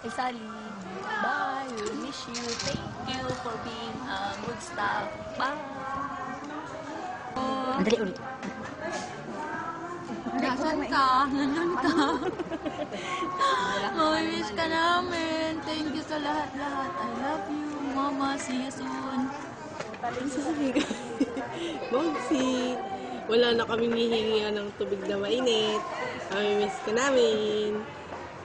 Ate Sally. Bye. We miss you. Thank you for being good staff. Bye. Andali ulit. Nasaan ka? Nandun ka? Miss ka namin. Thank you sa lahat-lahat. I love you, Mama. See you soon. Bongsi, wala na kaming hihingian ng tubig na mainit. Miss ka namin.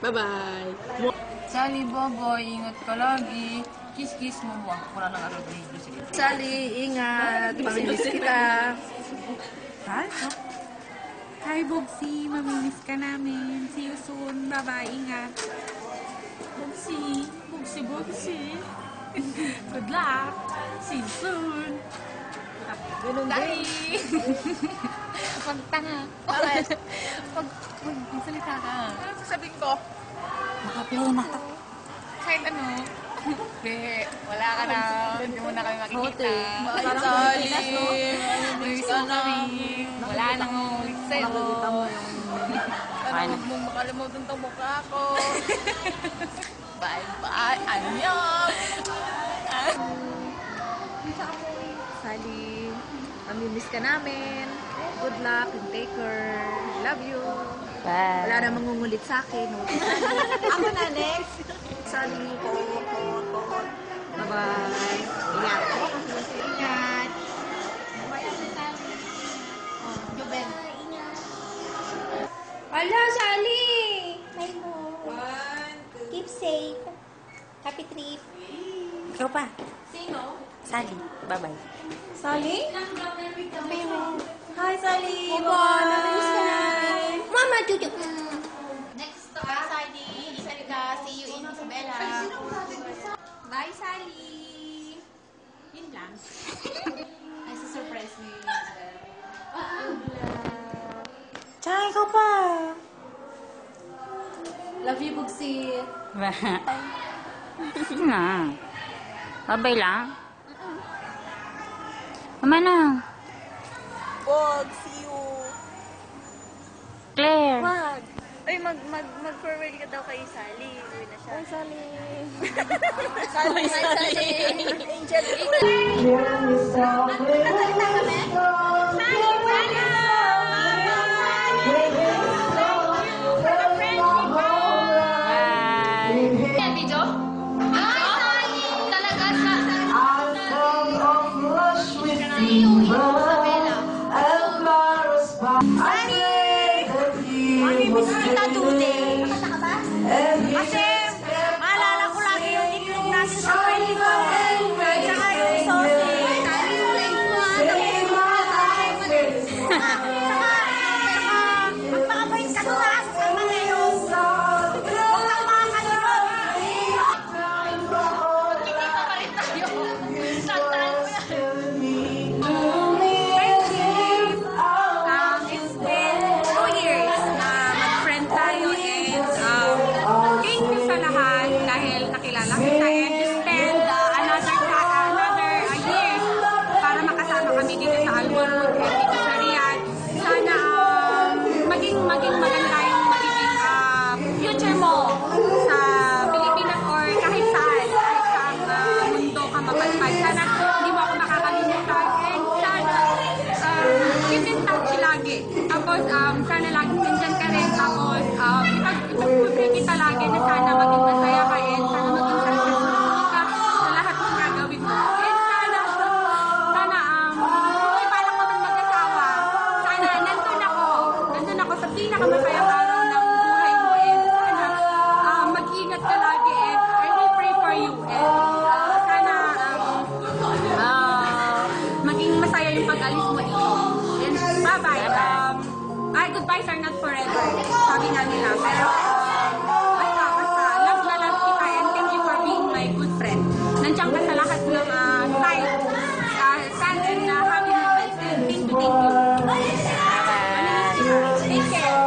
Bye-bye. Sally, Boboy, ingat ka lagi. Kiss-kiss mo mo. Wala nang araw video. Sally, ingat. Mamimiss kita. Hi, Bogsi. Mamimiss ka namin. See you soon. Bye-bye. Ingat. Bogsi. Good luck. See you soon. Ganun Daddy! Pagtanga. Bakit? Pag salita ka. Ano sasabihin ko? Nakaplay na. Kahit ano. Wala ka na. Hindi mo na kami makikita. Parang Sorry. Pilipinas, no? Miss ka na. Wala nang ulit sa'yo. Nakikita mo yung... Huwag mong makalimutan itong mukha ko. Bye-bye. Annyeong! Sally, mamimiss ka namin. Good luck and take care. Love you. Bye. Wala na mangungulit sa akin. Ako na next. Sally, pot. Bye-bye. Ingat. Ingat. Juben. Hello, Sally! Hi mo. Keep safe. Happy trip. Ikaw pa. Sino? Sally. Bye-bye. Sally? Hi, Sally. Bye. Namiss ka namin. Mama, Juju. Next to Sally. Isabella. See you in Isabela. Bye, Sally. Yun lang. Ay, surprise ni Tsaka ikaw pa. Love you, Bugsi. Sige na. Babay lang. Mama na. Bog, see you. Claire. Wag. Ay, mag-farewell ka daw kay Sally. Uwi na siya. Hi, Sally. Sally, Sally. Angel. Video? Ay, talaga sa Mamimiss kita today. Kasi, maalala ko lagi yung itlog natin sa pwede ko. Tsaka yung sausage. Tsaka, magpakabait ka doon na sa mga huwag kang makakalimot. hindi pa palit tayo. Santaan mo yan. It's been 2 years na mag-friend tayo and thank you sa lahat dahil nakilala kita and you spend another years para makasama kami dito sa Albornoz and dito sa Riyadh. Sana maging maganda yung magiging future mo sa Pilipinas or kahit saan mundo ka mapadpad. Sana hindi mo ako makakalimutan and sana keep in touch lagi. Tapos sana lagi nandyan ka rin. Tapos ipag-pray kita lagi na sana maging masaya ka and sana maging successful ka sa lahat ng gagawin mo. And sana may balak kami mag-asawa. Sana nandun ako sa pinakamasayang araw ng buhay mo and sana mag-ingat ka lagi and I will pray for you and sana maging masaya yung pag-alis mo dito. And bye-bye. Goodbyes are not forever. Sabi nga nila. Pero basta, love na love kita and thank you for being my good friend. Nandiyan ka sa lahat ng time, sad and happy moments. And thank you. Take care.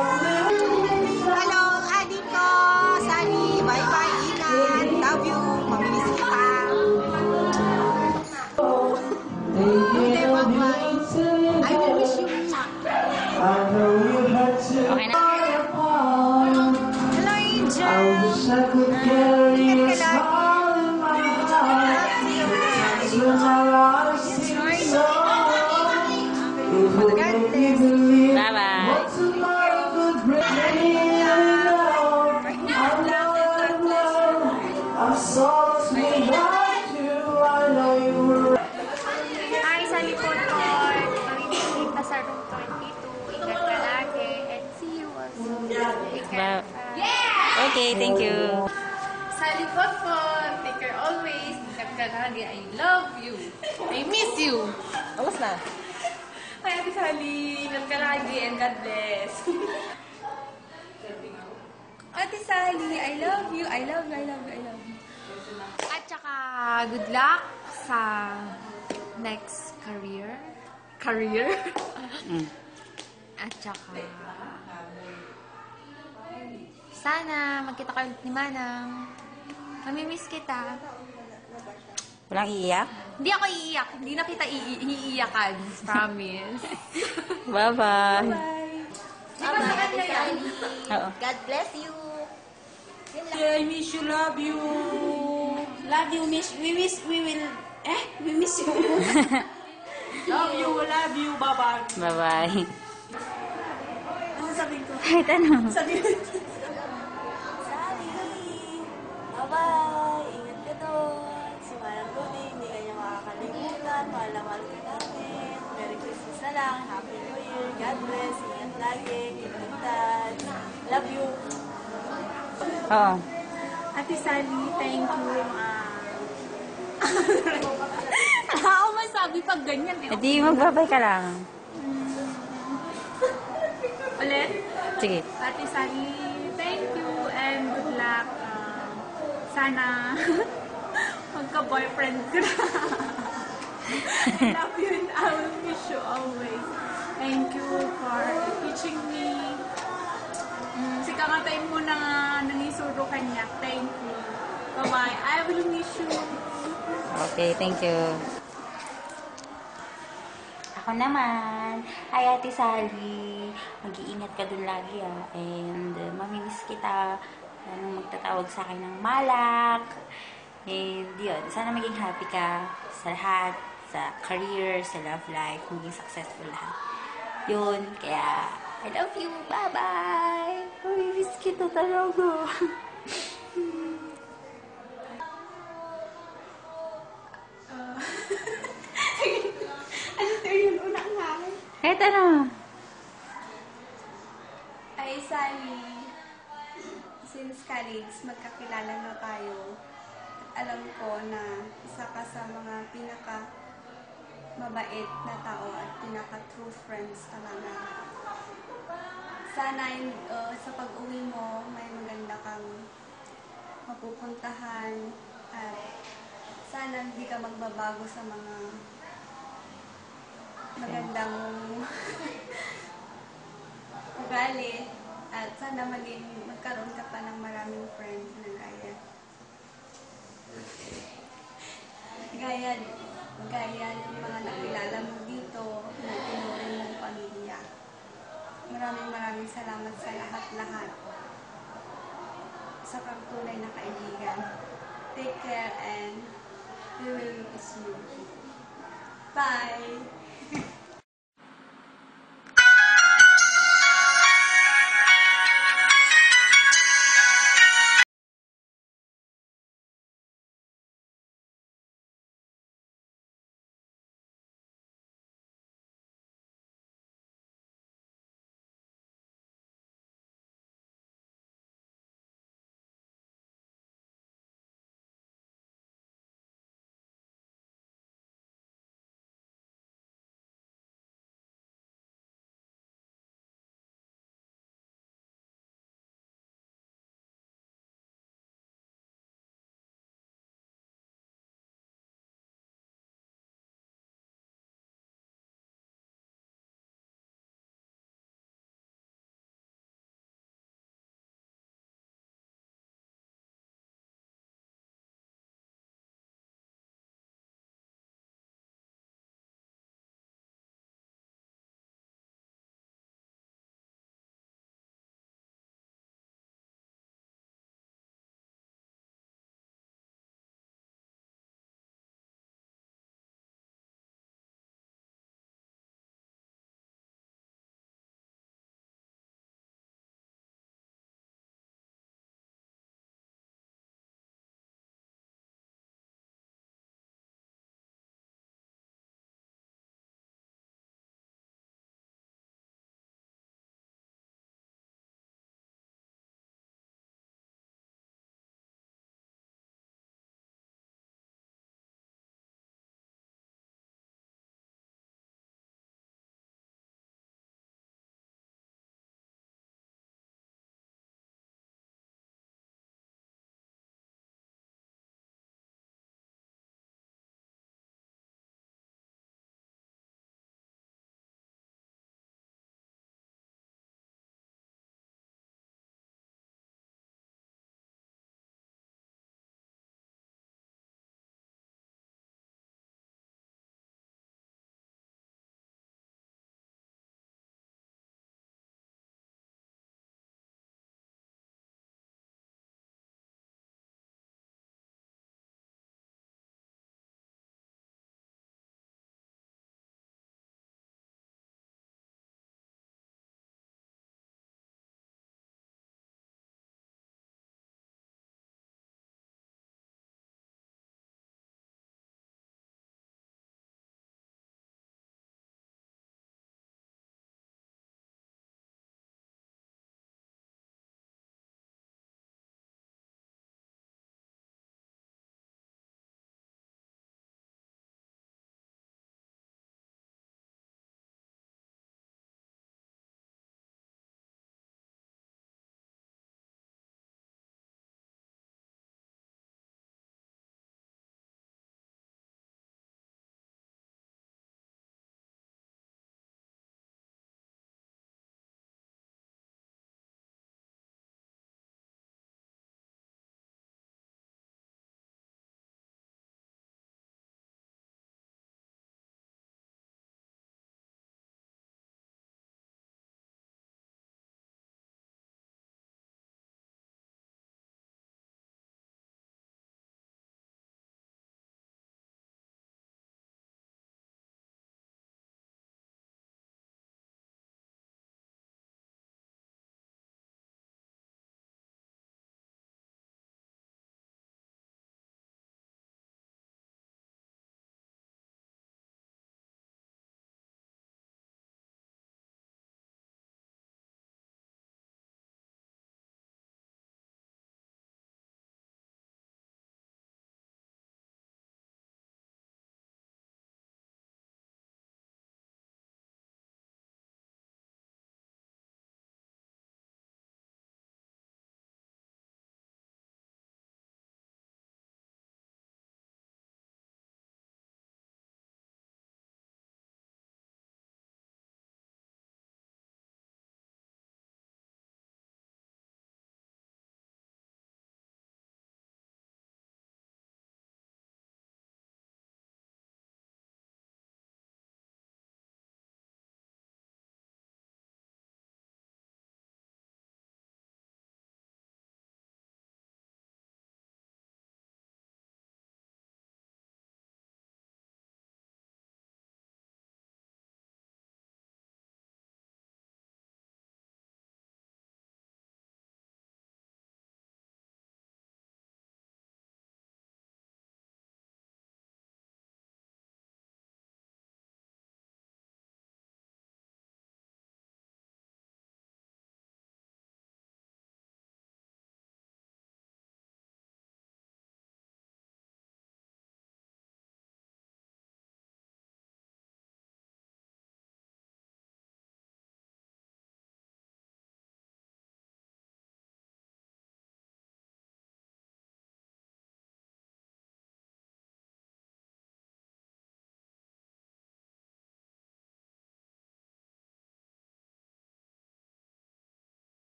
Hello, adik ko. Sally, bye-bye. Ingat. Love you. Mamimiss kita. Okay, bye-bye. I will miss you. Okay na. Hi, sa likod ko. Mamimilig na sa room 22. Ingat ka lagi. And see you also. Take care. Okay, thank you. Sa likod ko, take care always. Ingat ka lagi. I love you. I miss you. Alas na. Hi, Ate Sally. Ingat ka lagi and God bless. Ate Sally, I love you. I love you, I love you, I love you. At saka, good luck sa next career. At saka, sana magkita kayo ni Manang. Mamimiss kita. Walang iiyak? Hindi ako iiyak. Hindi na kita iiyakan. Promise. Bye-bye. Di ba sa kanya yan? Oo. God bless you. I miss you, love you. Love you, miss. We miss you. Love you, bye-bye. Bye-bye. Ano sabihin ko? Kahit ano. Sabihin. Bye-bye. Ingat ka doon. Si Manang Rudy, hindi ka niya makakalimutan. Mahal ka namin. Merry Christmas na lang. Happy New Year. God bless. Ingat lagi. Keep in touch. Love you. Oo. Ate Sally, thank you. Wala ako masabi pag ganyan eh. Edi, magbabay ka lang. Ulit? Sige. Ate Sally, thank you and good luck. Sana magka-boyfriend ka na. I love you and I will miss you always. Thank you for teaching me. Sikangatain mo na nangisuro kanya. Thank you. Bye-bye. I will miss you. Okay, thank you. Ako naman. Hi, Ate Sally. Mag-iingat ka dun lagi, ah. And mamimiss kita. Anong magtatawag sa akin ng malak. And yun, sana maging happy ka sa lahat. Sa career, sa love life. Maging successful lahat. Yun, kaya I love you. Bye-bye. Mamimiss kita talaga. Kahit ano. Ay, Sally, since college, magkakilala na tayo. At alam ko na isa ka sa mga pinaka mabait na tao at pinaka true friends talaga. Sana sa pag-uwi mo, may maganda kang mapupuntahan at sana hindi ka magbabago sa mga magandang ugali at sana magkaroon ka pa ng maraming friends na gaya ng mga nakilala mo dito na tinuring mong pamilya. Maraming salamat sa lahat-lahat sa pagtunay na kaibigan. Take care and we will miss you. Bye!